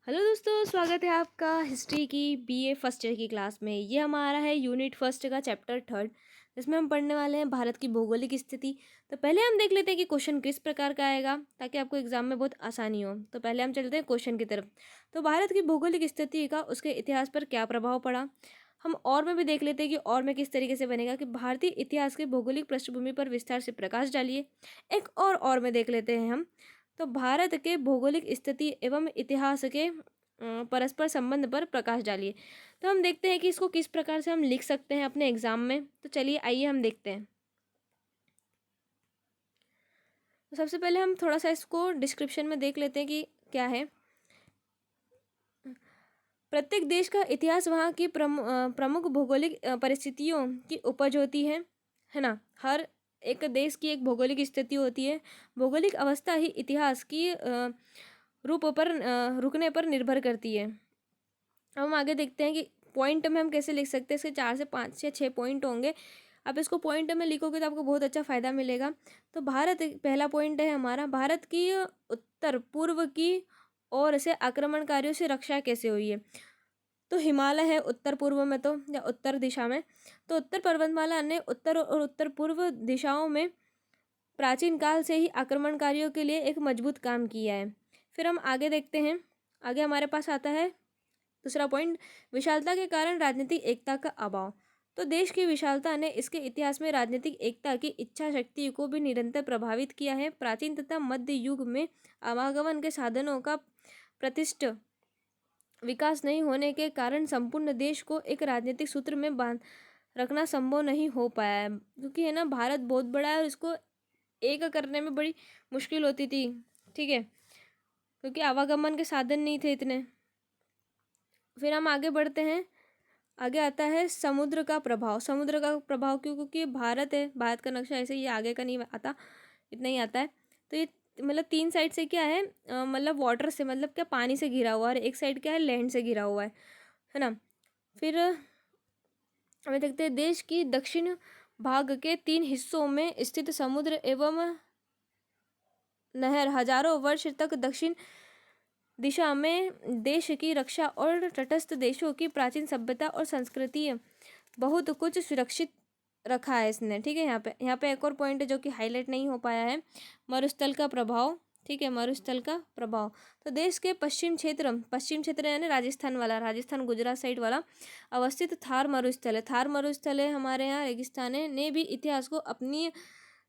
Hello दोस्तों, स्वागत है आपका हिस्ट्री की बीए फर्स्ट ईयर की क्लास में। ये हमारा है यूनिट फर्स्ट का चैप्टर थर्ड, जिसमें हम पढ़ने वाले हैं भारत की भौगोलिक स्थिति। तो पहले हम देख लेते हैं कि क्वेश्चन किस प्रकार का आएगा, ताकि आपको एग्जाम में बहुत आसानी हो। तो पहले हम चलते हैं क्वेश्चन की तरफ। तो भारत की भौगोलिक स्थिति का उसके इतिहास पर क्या प्रभाव पड़ा। हम और में भी देख लेते हैं कि और में किस तरीके से बनेगा कि भारतीय इतिहास के भौगोलिक पृष्ठभूमि पर विस्तार से प्रकाश डालिए। एक और में देख लेते हैं हम। तो भारत के भौगोलिक स्थिति एवं इतिहास के परस्पर संबंध पर प्रकाश डालिए। तो हम देखते हैं कि इसको किस प्रकार से हम लिख सकते हैं अपने एग्जाम में। तो चलिए आइए हम देखते हैं। तो सबसे पहले हम थोड़ा सा इसको डिस्क्रिप्शन में देख लेते हैं कि क्या है। प्रत्येक देश का इतिहास वहाँ की प्रमुख भौगोलिक परिस्थितियों की उपज होती है ना। हर एक देश की एक भौगोलिक स्थिति होती है। भौगोलिक अवस्था ही इतिहास की रूप पर रुकने पर निर्भर करती है। अब हम आगे देखते हैं कि पॉइंट में हम कैसे लिख सकते हैं। इसके 4 से 5 या 6 पॉइंट होंगे। आप इसको पॉइंट में लिखोगे तो आपको बहुत अच्छा फ़ायदा मिलेगा। तो भारत, पहला पॉइंट है हमारा, भारत की उत्तर पूर्व की ओर से आक्रमणकारियों से रक्षा कैसे हुई है। तो हिमालय है उत्तर पूर्व में, तो या उत्तर दिशा में। तो उत्तर पर्वतमाला ने उत्तर और उत्तर पूर्व दिशाओं में प्राचीन काल से ही आक्रमणकारियों के लिए एक मजबूत काम किया है। फिर हम आगे देखते हैं। आगे हमारे पास आता है दूसरा पॉइंट, विशालता के कारण राजनीतिक एकता का अभाव। तो देश की विशालता ने इसके इतिहास में राजनीतिक एकता की इच्छा शक्ति को भी निरंतर प्रभावित किया है। प्राचीन तथा मध्य युग में आवागमन के साधनों का प्रतिष्ठ विकास नहीं होने के कारण संपूर्ण देश को एक राजनीतिक सूत्र में बांध रखना संभव नहीं हो पाया है। क्योंकि है ना, भारत बहुत बड़ा है और इसको एक करने में बड़ी मुश्किल होती थी। ठीक है, क्योंकि आवागमन के साधन नहीं थे इतने। फिर हम आगे बढ़ते हैं। आगे आता है समुद्र का प्रभाव। समुद्र का प्रभाव क्यों? क्योंकि भारत है, भारत का नक्शा ऐसे ये आगे का नहीं आता, इतना ही आता है। तो ये मतलब 3 साइड से क्या है, मतलब वाटर से, मतलब क्या, पानी से घिरा हुआ है, और एक साइड क्या है, लैंड से घिरा हुआ है ना। फिर हमें देखते हैं देश की दक्षिण भाग के 3 हिस्सों में स्थित समुद्र एवं नहर हजारों वर्ष तक दक्षिण दिशा में देश की रक्षा और तटस्थ देशों की प्राचीन सभ्यता और संस्कृति बहुत कुछ सुरक्षित रखा है इसने। ठीक है, यहाँ पे एक और पॉइंट है जो कि हाईलाइट नहीं हो पाया है, मरुस्थल का प्रभाव। ठीक है, मरुस्थल का प्रभाव। तो देश के पश्चिम क्षेत्र यानी राजस्थान वाला, राजस्थान गुजरात साइड वाला अवस्थित थार मरुस्थल है। थार मरुस्थल है हमारे यहाँ, रेगिस्तान है, ने भी इतिहास को अपनी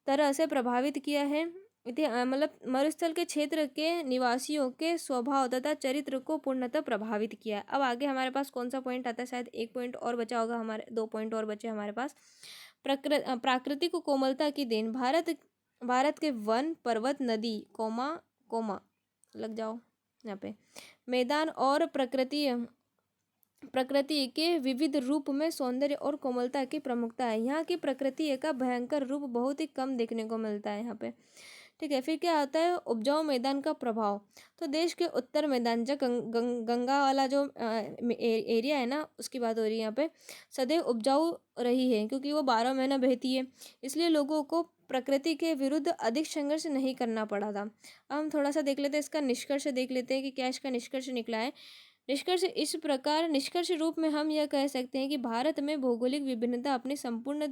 तरह से प्रभावित किया है। मतलब मरुस्थल के क्षेत्र के निवासियों के स्वभाव तथा चरित्र को पूर्णतः प्रभावित किया। अब आगे हमारे पास कौन सा पॉइंट आता है, शायद एक पॉइंट और बचा होगा, हमारे 2 पॉइंट और बचे हमारे पास। प्राकृतिक कोमलता की देन। भारत के वन, पर्वत, नदी, कोमा लग जाओ यहाँ पे, मैदान और प्रकृति के विविध रूप में सौंदर्य और कोमलता की प्रमुखता है। यहाँ की प्रकृति का भयंकर रूप बहुत ही कम देखने को मिलता है यहाँ पे। ठीक है, फिर क्या आता है, उपजाऊ मैदान का प्रभाव। तो देश के उत्तर मैदान, जो गंगा वाला जो एरिया है ना, उसकी बात हो रही है यहाँ पे, सदैव उपजाऊ रही है, क्योंकि वो 12 महीना बहती है। इसलिए लोगों को प्रकृति के विरुद्ध अधिक संघर्ष नहीं करना पड़ा था। अब हम थोड़ा सा देख लेते हैं, इसका निष्कर्ष देख लेते हैं कि क्या इसका निष्कर्ष निकला है। निष्कर्ष रूप में हम यह कह सकते हैं कि भारत में भौगोलिक विभिन्नता अपनी संपूर्ण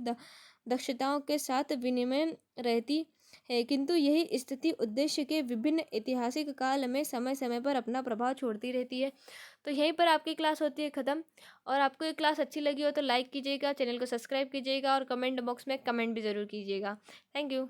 दक्षताओं के साथ विनिमय रहती है, किंतु यही स्थिति उद्देश्य के विभिन्न ऐतिहासिक काल में समय समय पर अपना प्रभाव छोड़ती रहती है। तो यहीं पर आपकी क्लास होती है ख़त्म। और आपको ये क्लास अच्छी लगी हो तो लाइक कीजिएगा, चैनल को सब्सक्राइब कीजिएगा और कमेंट बॉक्स में कमेंट भी ज़रूर कीजिएगा। Thank you.